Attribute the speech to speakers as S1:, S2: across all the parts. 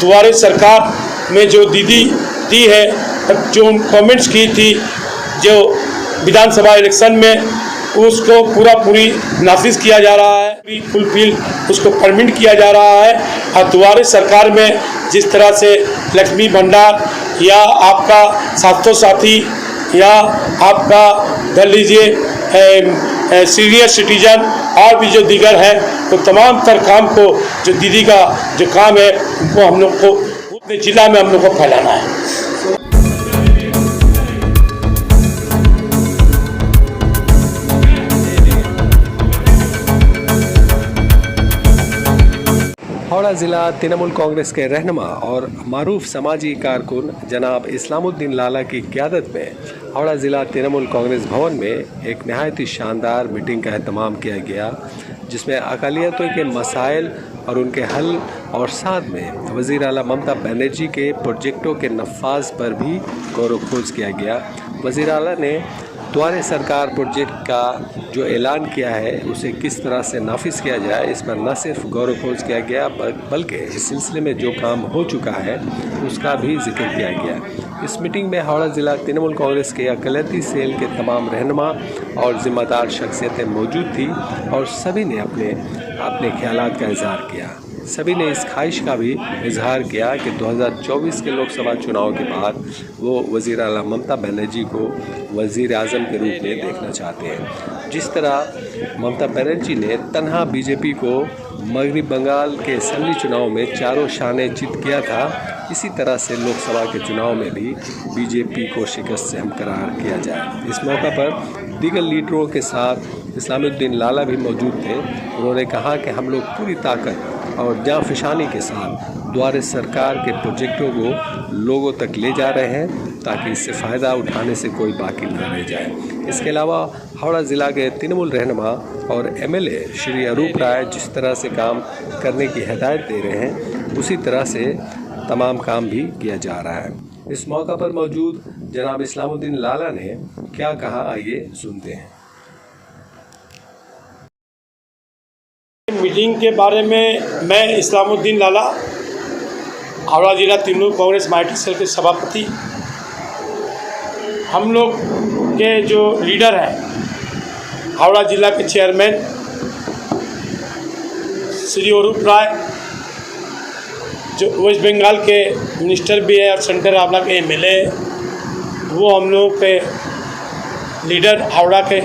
S1: द्वारे सरकार में जो दीदी दी है, जो कमेंट्स की थी जो विधानसभा इलेक्शन में, उसको पूरी नाफिज किया जा रहा है, फुलफिल उसको परमिट किया जा रहा है। और द्वारे सरकार में जिस तरह से लक्ष्मी भंडार या आपका 700 साथी या आपका धर लीजिए सीनियर सिटीजन और भी जो दीगर है, तो तमाम तर काम को जो दीदी का जो काम है उनको हम लोग को अपने जिला में हम लोग को फैलाना है।
S2: हावड़ा ज़िला तृणमूल कांग्रेस के रहनुमा और मारूफ समाजी कारकुन जनाब इस्लामुद्दीन लाला की क़यादत में हावड़ा ज़िला तृणमूल कांग्रेस भवन में एक नहायत ही शानदार मीटिंग का एहतमाम किया गया, जिसमें अक़लियतों के मसाइल और उनके हल और साथ में वज़ीर आला ममता बनर्जी के प्रोजेक्टों के नफाज पर भी गौर खोज किया गया। वज़ीर आला ने द्वारे सरकार प्रोजेक्ट का जो ऐलान किया है उसे किस तरह से नाफिज किया जाए, इस पर न सिर्फ गौर खोज किया गया बल्कि इस सिलसिले में जो काम हो चुका है उसका भी जिक्र किया गया। इस मीटिंग में हावड़ा ज़िला तृणमूल कांग्रेस के अक़लियती सेल के तमाम रहनुमा और ज़िम्मेदार शख्सियतें मौजूद थी और सभी ने अपने ख़यालात का इज़हार किया। सभी ने इस ख्वाहिश का भी इजहार किया कि 2024 के लोकसभा चुनाव के बाद वो वज़ीर आला ममता बनर्जी को वज़ीर आज़म के रूप में देखना चाहते हैं। जिस तरह ममता बनर्जी ने तन्हा बीजेपी को मगरबी बंगाल के असम्बली चुनाव में चारों शाने चित किया था, इसी तरह से लोकसभा के चुनाव में भी बीजेपी को शिकस्त से हमकरार किया जाए। इस मौका पर दीगर लीडरों के साथ इस्लामुद्दीन लाला भी मौजूद थे। उन्होंने कहा कि हम लोग पूरी ताकत और जाँफशानी के साथ द्वारे सरकार के प्रोजेक्टों को लोगों तक ले जा रहे हैं ताकि इससे फ़ायदा उठाने से कोई बाकी न रह जाए। इसके अलावा हावड़ा ज़िला के तृणमूल रहनुमा और एमएलए श्री अरूप राय जिस तरह से काम करने की हिदायत दे रहे हैं, उसी तरह से तमाम काम भी किया जा रहा है। इस मौका पर मौजूद जनाब इस्लामुद्दीन लाला ने क्या कहा, आइए सुनते हैं।
S1: मीटिंग के बारे में मैं इस्लामुद्दीन लाला, हावड़ा जिला तृणमूल कांग्रेस माइटी सेल के सभापति, हम लोग के जो लीडर हैं हावड़ा जिला के चेयरमैन श्री अरूप राय, जो वेस्ट बंगाल के मिनिस्टर भी है और सेंट्रल हावड़ा के एमएलए, वो हम लोग के लीडर हावड़ा के,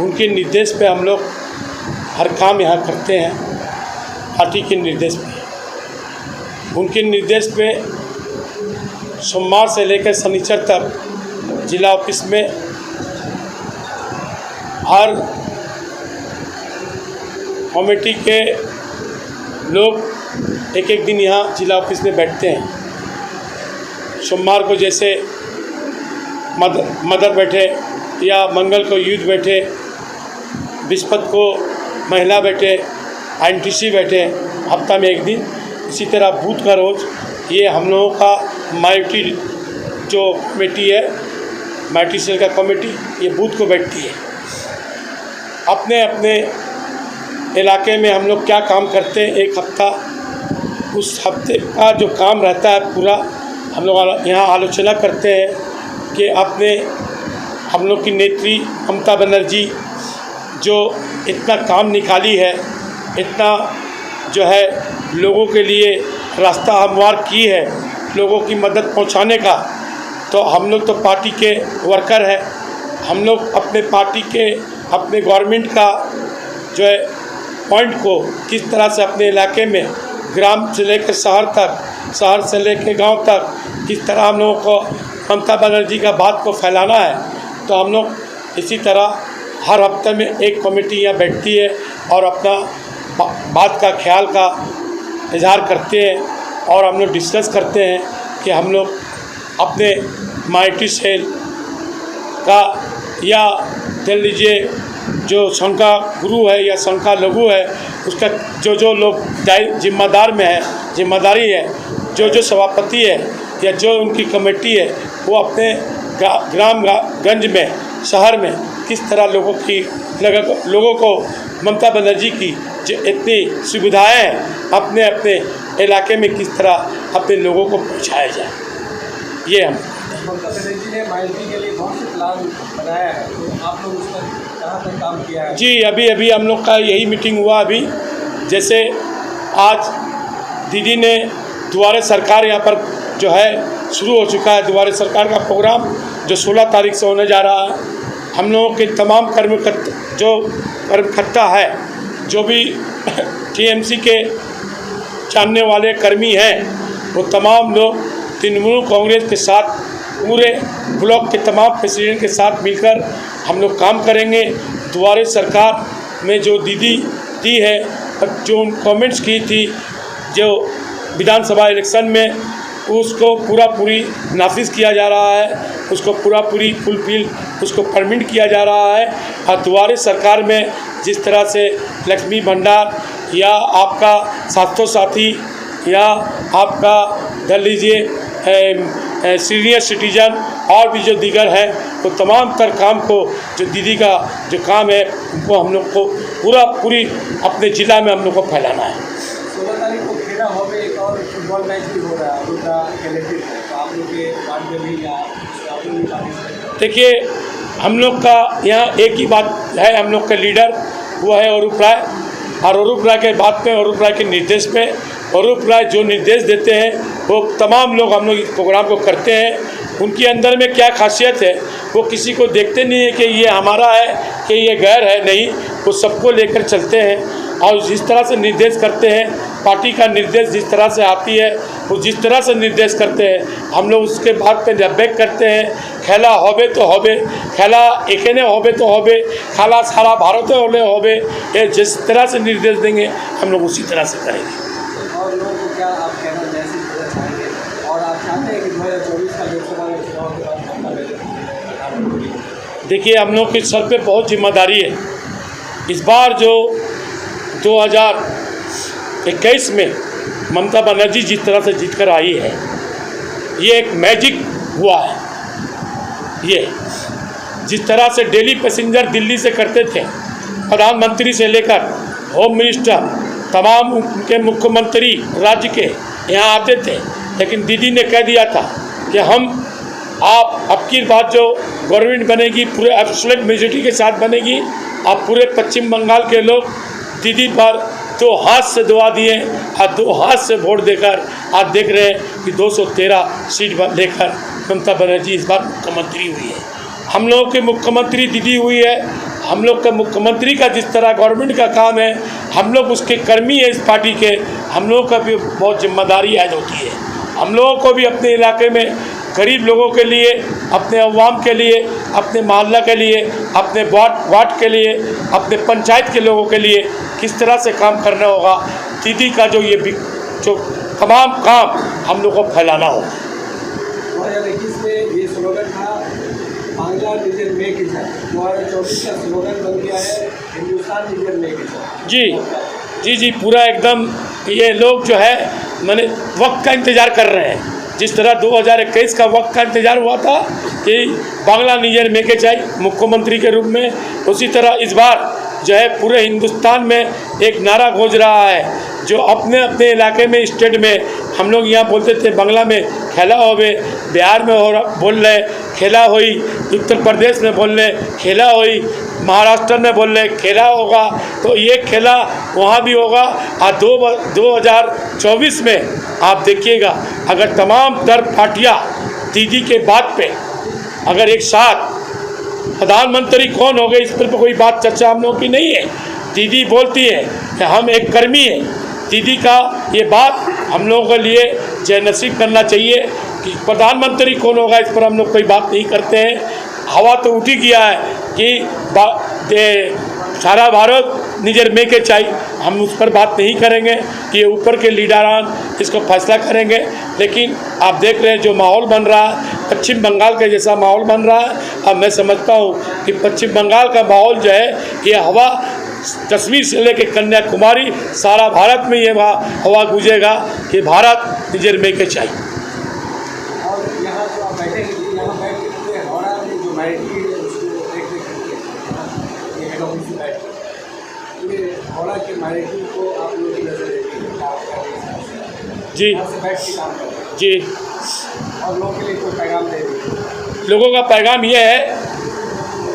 S1: उनके निर्देश पे हम लोग हर काम यहाँ करते हैं। पार्टी के निर्देश पे, उनके निर्देश पे सोमवार से लेकर शनिचर तक जिला ऑफिस में हर कमेटी के लोग एक एक दिन यहाँ जिला ऑफिस में बैठते हैं। सोमवार को जैसे मदर बैठे या मंगल को यूथ बैठे, बृहस्पति को महिला बैठे, एनटीसी बैठे, हफ्ता में एक दिन। इसी तरह बूथ का रोज़ ये हम लोगों का माइटी जो कमेटी है, माइटी सेल का कमेटी, ये बूथ को बैठती है। अपने अपने इलाके में हम लोग क्या काम करते हैं, एक हफ्ता, उस हफ्ते का जो काम रहता है पूरा हम लोग यहाँ आलोचना करते हैं कि अपने हम लोग की नेत्री ममता बनर्जी जो इतना काम निकाली है, इतना जो है लोगों के लिए रास्ता हमवार की है, लोगों की मदद पहुंचाने का, तो हम लोग तो पार्टी के वर्कर हैं। हम लोग अपने पार्टी के, अपने गवर्नमेंट का जो है पॉइंट को किस तरह से अपने इलाके में ग्राम से लेकर शहर तक, शहर से लेकर गांव तक किस तरह हम लोगों को ममता बनर्जी का बात को फैलाना है, तो हम लोग इसी तरह हर हफ्ते में एक कमेटी यहाँ बैठती है और अपना बात का ख्याल का इजहार करते हैं और हम लोग डिस्कस करते हैं कि हम लोग अपने माइटी सेल का या कह लीजिए जो शंका गुरु है या शंका लघु है, उसका जो लोग जिम्मेदार में है, जिम्मेदारी है, जो सभापति है या जो उनकी कमेटी है, वो अपने ग्राम गंज में, शहर में किस तरह लोगों को ममता बनर्जी की जो इतनी सुविधाएं हैं अपने अपने इलाके में किस तरह अपने लोगों को पहुंचाया जाए, ये हम।
S2: ममता बनर्जी ने माइल्टी के लिए बहुत से प्लान बनाया है, तो आप लोग उस पर कहाँ तक काम किया है? जी,
S1: अभी हम लोग का यही मीटिंग हुआ अभी। जैसे आज दीदी ने दुआरे सरकार यहाँ पर जो है शुरू हो चुका है, दुआरे सरकार का प्रोग्राम जो 16 तारीख से होने जा रहा है। हम लोगों के तमाम कर्मकर्ता है, जो भी टीएमसी के जानने वाले कर्मी हैं, वो तमाम लोग तृणमूल कांग्रेस के साथ पूरे ब्लॉक के तमाम प्रेसिडेंट के साथ मिलकर हम लोग काम करेंगे। दुआरे सरकार में जो दीदी दी है, जो कमेंट्स की थी जो विधानसभा इलेक्शन में, उसको पूरी नाफिज किया जा रहा है, उसको पूरी फुलफिल उसको परमिट किया जा रहा है। और दुआरे सरकार में जिस तरह से लक्ष्मी भंडार या आपका 700 साथी या आपका कर लीजिए सीनियर सिटीजन और भी जो दीगर है, वो तमाम तर काम को जो दीदी का जो काम है वो हम लोग को पूरी अपने ज़िला में हम लोग को फैलाना है।
S2: 16 तारीख को खेला हो में एक और फुटबॉल मैच भी हो रहा है, उनका कैलेंडर है, तो आप लोग के वार्ड में भी या आप लोग भी?
S1: देखिए, हम लोग का यहाँ एक ही बात है, हम लोग का लीडर वो है अरूप राय, और अरूप राय के बात पे, अरूप राय के निर्देश पे, अरूप राय जो निर्देश देते हैं वो तमाम लोग हम लोग इस प्रोग्राम को करते हैं। उनके अंदर में क्या खासियत है, वो किसी को देखते नहीं है कि ये हमारा है कि ये गैर है, नहीं, वो सबको लेकर चलते हैं और जिस तरह से निर्देश करते हैं, पार्टी का निर्देश जिस तरह से आती है वो जिस तरह से निर्देश करते हैं, हम लोग उसके बात पे बैक करते हैं। खेला होबे तो होबे, खेला एखेने होबे तो होबे, खेला सारा भारत होले होबे, ये जिस तरह से निर्देश देंगे हम लोग उसी तरह से करेंगे।
S2: और लोगों को क्या आप कहना मैसेज देना चाहेंगे, और आप चाहते हैं कि 2024 का लोकसभा में चुनाव के बाद ममता बनर्जी?
S1: देखिए, हम लोग के सर पे बहुत जिम्मेदारी है। इस बार जो 2021 में ममता बनर्जी जिस तरह से जीत कर आई है, ये एक मैजिक हुआ है। ये जिस तरह से डेली पैसेंजर दिल्ली से करते थे, प्रधानमंत्री से लेकर होम मिनिस्टर, तमाम उनके मुख्यमंत्री राज्य के यहाँ आते थे, लेकिन दीदी ने कह दिया था कि आप अब की बात जो गवर्नमेंट बनेगी पूरे एब्सोल्यूट मेजॉरिटी के साथ बनेगी। अब पूरे पश्चिम बंगाल के लोग दीदी पर 2 हाथ से दुआ दिए और 2 हाथ से वोट देकर आज देख रहे हैं कि 213 सीट लेकर ममता बनर्जी इस बार मुख्यमंत्री हुई है। हम लोगों के मुख्यमंत्री दीदी हुई है। हम लोग का मुख्यमंत्री का जिस तरह गवर्नमेंट का काम है, हम लोग उसके कर्मी है इस पार्टी के, हम लोगों का भी बहुत जिम्मेदारी ऐड होती है। हम लोगों को भी अपने इलाके में गरीब लोगों के लिए, अपने अवाम के लिए, अपने मोहल्ला के लिए, अपने वार्ड के लिए, अपने पंचायत के लोगों के लिए किस तरह से काम करना होगा, दीदी का जो जो तमाम काम हम लोग को फैलाना होगा।
S2: 2021 में ये स्लोगन था बांग्ला निजर मेक इज, 2024 का स्लोगन बन गया है हिंदुस्तान निजर मेक इज।
S1: जी, पूरा एकदम ये लोग जो है मैंने वक्त का इंतज़ार कर रहे हैं। जिस तरह 2021 का वक्त का इंतज़ार हुआ था कि बांग्ला निजर मेके चाहिए मुख्यमंत्री के रूप में, उसी तरह इस बार जो है पूरे हिंदुस्तान में एक नारा गूंज रहा है, जो अपने अपने इलाके में, स्टेट में, हम लोग यहाँ बोलते थे बांग्ला में खेला होवे, बिहार में बोल रहे खेला हुई, उत्तर प्रदेश में बोल रहे खेला हुई, महाराष्ट्र में बोल रहे खेला होगा, तो ये खेला वहाँ भी होगा। और 2024 में आप देखिएगा, अगर तमाम तर पार्टियाँ दीदी के बात पे अगर एक साथ, प्रधानमंत्री कौन हो गए इस पर कोई बात चर्चा हम लोग की नहीं है। दीदी बोलती है कि हम एक कर्मी हैं, दीदी का ये बात हम लोगों के लिए जय नसीब करना चाहिए कि प्रधानमंत्री कौन होगा इस पर हम लोग कोई बात नहीं करते हैं। हवा तो उठी गया है कि सारा भारत निजर में के चाहिए, हम उस पर बात नहीं करेंगे कि ये ऊपर के लीडरान इसको फैसला करेंगे। लेकिन आप देख रहे हैं जो माहौल बन रहा है, पश्चिम बंगाल के जैसा माहौल बन रहा है। अब मैं समझता हूँ कि पश्चिम बंगाल का माहौल जो है, ये हवा कश्मीर से लेकर कन्याकुमारी सारा भारत में ये हवा गूंजेगा कि भारत निजर में के चाहिए।
S2: और यहाँ जो आप बैठे यहाँ बैठ के हावड़ा में जो माइटी है उसको देख ये हावड़ा के माइटी
S1: जी
S2: यहाँ से बैठ के काम कर रहे हैं
S1: जी।
S2: और लोगों के लिए कोई पैगाम दे रहे हैं?
S1: लोगों का पैगाम ये है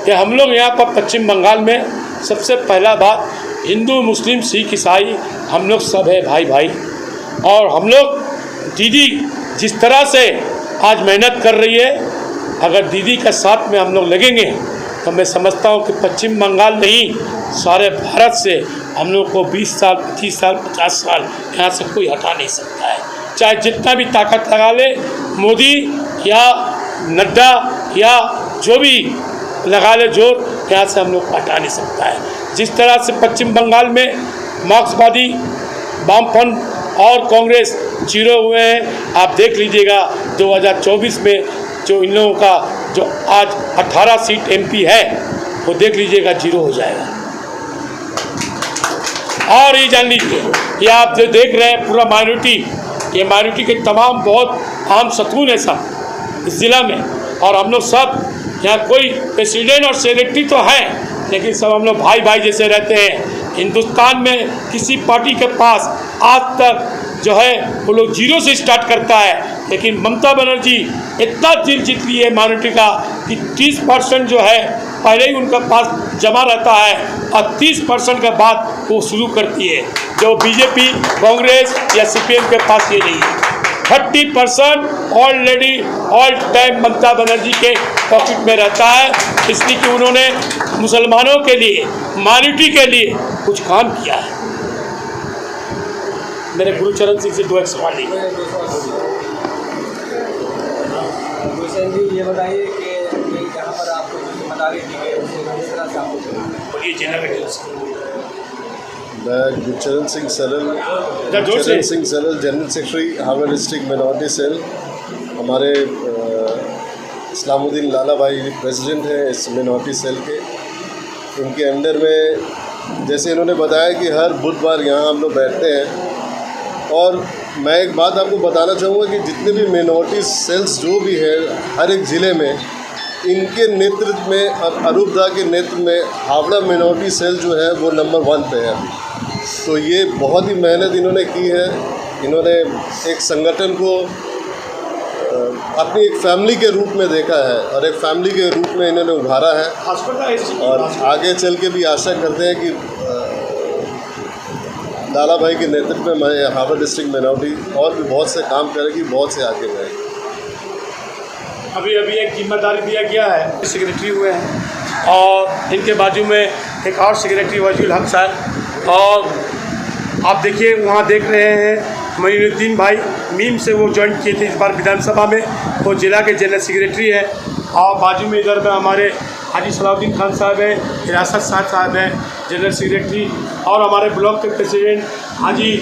S1: कि हम लोग यहाँ पर पश्चिम बंगाल में सबसे पहला बात, हिंदू मुस्लिम सिख ईसाई हम लोग सब है भाई भाई। और हम लोग दीदी जिस तरह से आज मेहनत कर रही है, अगर दीदी का साथ में हम लोग लगेंगे तो मैं समझता हूँ कि पश्चिम बंगाल नहीं, सारे भारत से हम लोग को 20 साल 25 साल 50 साल यहाँ से कोई हटा नहीं सकता है। चाहे जितना भी ताकत लगा ले, मोदी या नड्डा या जो भी लगा ले जोर, यहाँ से हम लोग को हटा नहीं सकता है। जिस तरह से पश्चिम बंगाल में मार्क्सवादी, वामपंथ और कांग्रेस जीरो हुए हैं, आप देख लीजिएगा 2024 में जो इन लोगों का जो आज 18 सीट एमपी है, वो देख लीजिएगा जीरो हो जाएगा। और ये जान लीजिए कि आप जो देख रहे हैं पूरा माइनॉरिटी, ये माइनॉरिटी के तमाम बहुत आम सतून है सब इस ज़िला में। और हम लोग सब यहाँ कोई प्रेसिडेंट और सेक्रेटरी तो है, लेकिन सब हम लोग भाई भाई जैसे रहते हैं। हिंदुस्तान में किसी पार्टी के पास आज तक जो है वो लोग जीरो से स्टार्ट करता है, लेकिन ममता बनर्जी इतना दिल जीत ली है माइनॉरिटी का कि 30% जो है पहले ही उनका पास जमा रहता है और 30% के बाद वो शुरू करती है, जो बीजेपी, कांग्रेस या सीपीएम के पास ये नहीं है। 30% already all time Mamata Banerjee के पॉकेट में रहता है, इसलिए कि उन्होंने मुसलमानों के लिए, माइनॉरिटी के लिए कुछ काम किया है। मेरे गुरुचरण सिंह से दो एक सवाल ली।
S2: गुलशन जी, ये बताइए कि यहाँ पर आपको जिम्मेदारी दी गई है, किस तरह से आपको
S1: बोलिए जिला में
S3: मैं Gurcharan Singh Saral general secretary Howrah district minority cell. हमारे इस्लामुद्दीन लाला भाई प्रेसिडेंट हैं इस मिनॉरिटी सेल के। उनके अंडर में जैसे इन्होंने बताया कि हर बुधवार यहाँ हम लोग बैठते हैं। और मैं एक बात आपको बताना चाहूँगा कि जितने भी मिनॉरिटी सेल्स जो भी है हर एक ज़िले में, इनके नेतृत्व में और अरूपदा के नेतृत्व में हावड़ा मिनॉरिटी सेल जो है वो नंबर 1 पे है अभी। तो ये बहुत ही मेहनत इन्होंने की है। इन्होंने एक संगठन को अपनी एक फैमिली के रूप में देखा है और एक फैमिली के रूप में इन्होंने उभारा है। और आगे चल के भी आशा करते हैं कि लाला भाई के नेतृत्व में हावड़ा डिस्ट्रिक्ट मिनॉरिटी और भी बहुत से काम करेगी, बहुत से आगे बढ़ेगी।
S1: अभी एक जिम्मेदारी दिया गया है, सेक्रेटरी हुए हैं और इनके बाजू में एक और सेक्रेटरी वजील हक साहब। और आप देखिए वहाँ देख रहे हैं मोइनुद्दीन भाई मीम से वो ज्वाइन किए थे इस बार विधानसभा में, वो जिला के जनरल सेक्रेटरी है। और बाजू में इधर में हमारे हाजी सलाउद्दीन खान साहब हैं, हिरासत साहब हैं जनरल सेक्रेटरी। और हमारे ब्लॉक के प्रेसिडेंट हाजी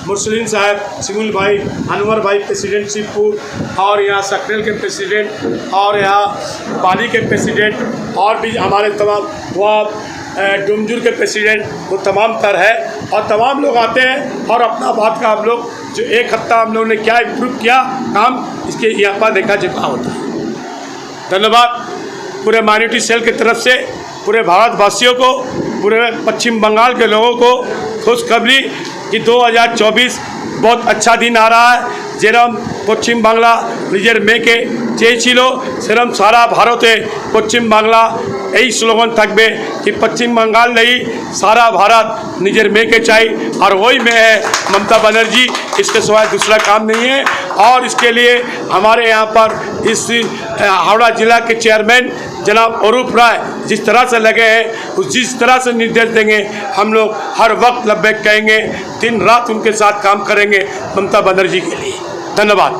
S1: मुरसलीन साहब, सिमुल भाई, अनवर भाई प्रेसिडेंट शिवपुर, और यहाँ सक्रेल के प्रेसिडेंट, और यहाँ पाली के प्रेसिडेंट, और भी हमारे तमाम वहाँ डुमजुर के प्रेसिडेंट, वो तमाम तर है। और तमाम लोग आते हैं और अपना बात का हम लोग जो एक हफ्ता हम लोगों ने क्या इम्प्रूव किया काम, इसके यहाँ पर देखा जगह होता है। धन्यवाद पूरे माइनॉरिटी सेल की तरफ से पूरे भारतवासियों को, पूरे पश्चिम बंगाल के लोगों को खुशखबरी कि 2024 बहुत अच्छा दिन आ रहा है। যেরম পশ্চিম বাংলা নিজের মেয়েকে চেয়েছিল, সেরম সারা ভারতে পশ্চিম বাংলা এই স্লোগান থাকবে कि पश्चिम बंगाल नहीं सारा भारत निजर में के चाहिए, और वही में है ममता बनर्जी, इसके सिवाय दूसरा काम नहीं है। और इसके लिए हमारे यहाँ पर इस हावड़ा ज़िला के चेयरमैन जनाब अरूप राय जिस तरह से लगे हैं, उस जिस तरह से निर्देश देंगे हम लोग हर वक्त लब्बैक कहेंगे, दिन रात उनके साथ काम करेंगे ममता बनर्जी के लिए। धन्यवाद।